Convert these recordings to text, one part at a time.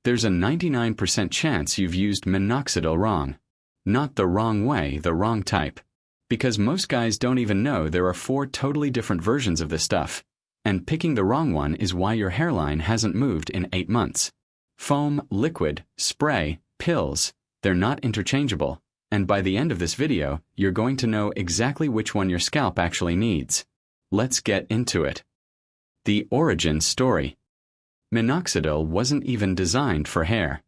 There's a 99% chance you've used Minoxidil wrong. Not the wrong way, the wrong type. Because most guys don't even know there are 4 totally different versions of this stuff. And picking the wrong one is why your hairline hasn't moved in 8 months. Foam, liquid, spray, pills, they're not interchangeable. And by the end of this video, you're going to know exactly which one your scalp actually needs. Let's get into it. The origin story. Minoxidil wasn't even designed for hair.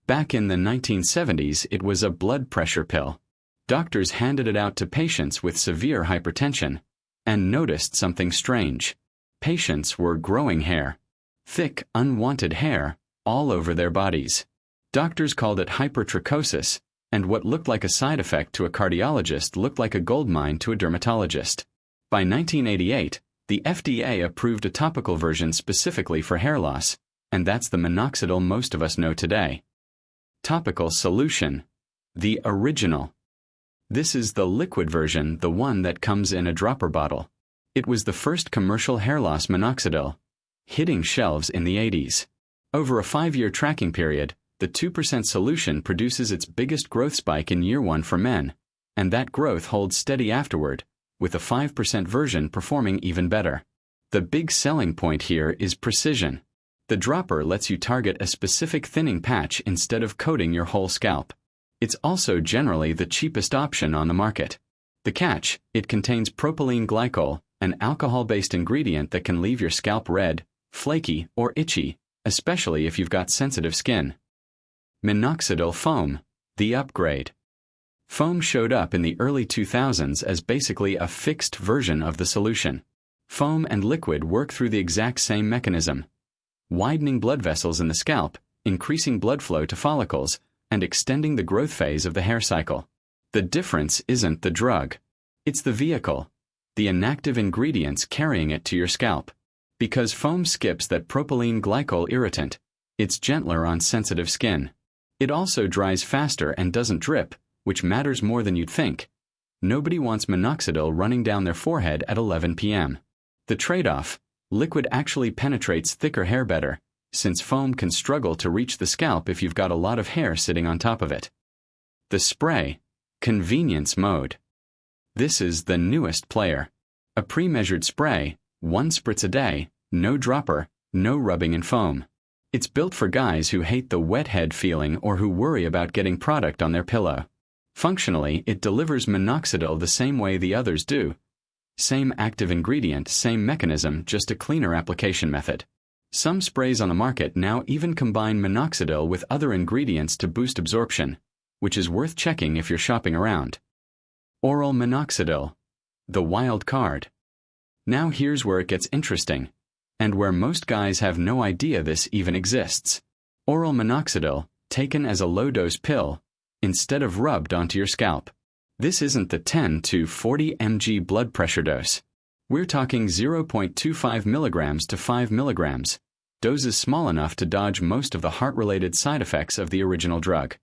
Back in the 1970s, it was a blood pressure pill. Doctors handed it out to patients with severe hypertension and noticed something strange. Patients were growing hair. Thick, unwanted hair all over their bodies. Doctors called it hypertrichosis, and what looked like a side effect to a cardiologist looked like a goldmine to a dermatologist. By 1988, the FDA approved a topical version specifically for hair loss, and that's the Minoxidil most of us know today. Topical Solution. The original. This is the liquid version, the one that comes in a dropper bottle. It was the first commercial hair loss Minoxidil, hitting shelves in the 80s. Over a 5-year tracking period, the 2% solution produces its biggest growth spike in year 1 for men, and that growth holds steady afterward, with a 5% version performing even better. The big selling point here is precision. The dropper lets you target a specific thinning patch instead of coating your whole scalp. It's also generally the cheapest option on the market. The catch, it contains propylene glycol, an alcohol-based ingredient that can leave your scalp red, flaky, or itchy, especially if you've got sensitive skin. Minoxidil Foam, the upgrade. Foam showed up in the early 2000s as basically a fixed version of the solution. Foam and liquid work through the exact same mechanism, widening blood vessels in the scalp, increasing blood flow to follicles, and extending the growth phase of the hair cycle. The difference isn't the drug. It's the vehicle, the inactive ingredients carrying it to your scalp. Because foam skips that propylene glycol irritant, it's gentler on sensitive skin. It also dries faster and doesn't drip, which matters more than you'd think. Nobody wants Minoxidil running down their forehead at 11 p.m. The trade-off, liquid actually penetrates thicker hair better, since foam can struggle to reach the scalp if you've got a lot of hair sitting on top of it. The spray, convenience mode. This is the newest player. A pre-measured spray, 1 spritz a day, no dropper, no rubbing in foam. It's built for guys who hate the wet head feeling or who worry about getting product on their pillow. Functionally, it delivers Minoxidil the same way the others do. Same active ingredient, same mechanism, just a cleaner application method. Some sprays on the market now even combine Minoxidil with other ingredients to boost absorption, which is worth checking if you're shopping around. Oral Minoxidil, the wild card. Now here's where it gets interesting, and where most guys have no idea this even exists. Oral Minoxidil, taken as a low-dose pill, instead of rubbed onto your scalp. This isn't the 10 to 40 mg blood pressure dose. We're talking 0.25 milligrams to 5 milligrams, doses small enough to dodge most of the heart-related side effects of the original drug.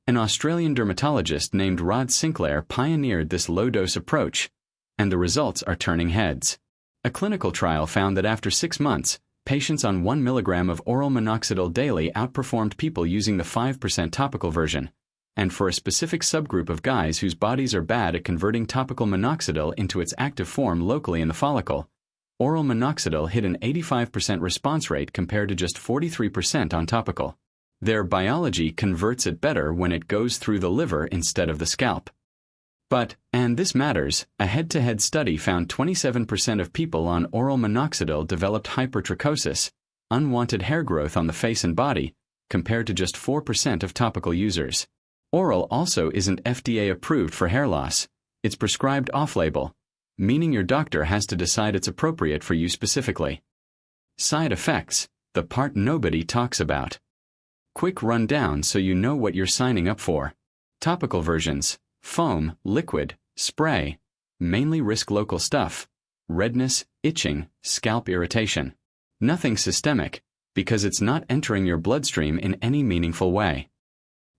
An Australian dermatologist named Rod Sinclair pioneered this low-dose approach, and the results are turning heads. A clinical trial found that after 6 months, patients on 1 milligram of oral Minoxidil daily outperformed people using the 5% topical version, and for a specific subgroup of guys whose bodies are bad at converting topical Minoxidil into its active form locally in the follicle, oral Minoxidil hit an 85% response rate compared to just 43% on topical. Their biology converts it better when it goes through the liver instead of the scalp. But, and this matters, a head-to-head study found 27% of people on oral Minoxidil developed hypertrichosis, unwanted hair growth on the face and body, compared to just 4% of topical users. Oral also isn't FDA approved for hair loss. It's prescribed off-label, meaning your doctor has to decide it's appropriate for you specifically. Side effects, the part nobody talks about. Quick rundown so you know what you're signing up for. Topical versions, foam, liquid, spray, mainly risk local stuff, redness, itching, scalp irritation. Nothing systemic, because it's not entering your bloodstream in any meaningful way.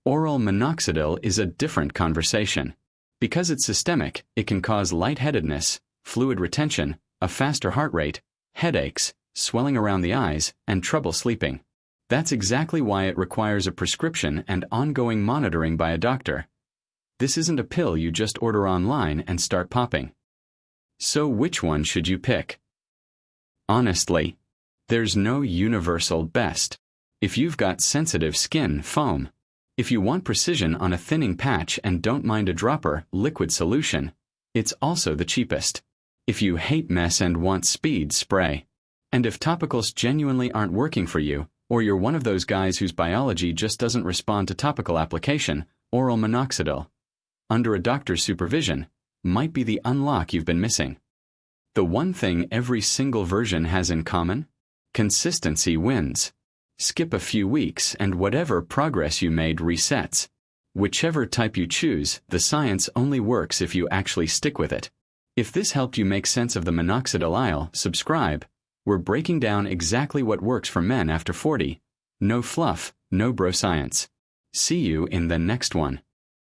Oral Minoxidil is a different conversation. Because it's systemic, it can cause lightheadedness, fluid retention, a faster heart rate, headaches, swelling around the eyes, and trouble sleeping. That's exactly why it requires a prescription and ongoing monitoring by a doctor. This isn't a pill you just order online and start popping. So which one should you pick? Honestly, there's no universal best. If you've got sensitive skin, foam. If you want precision on a thinning patch and don't mind a dropper, liquid solution. It's also the cheapest. If you hate mess and want speed, spray. And if topicals genuinely aren't working for you, or you're one of those guys whose biology just doesn't respond to topical application, oral minoxidil, under a doctor's supervision, might be the unlock you've been missing. The one thing every single version has in common? Consistency wins. Skip a few weeks and whatever progress you made resets. Whichever type you choose, the science only works if you actually stick with it. If this helped you make sense of the minoxidil aisle, subscribe. We're breaking down exactly what works for men after 40. No fluff, no bro science. See you in the next one.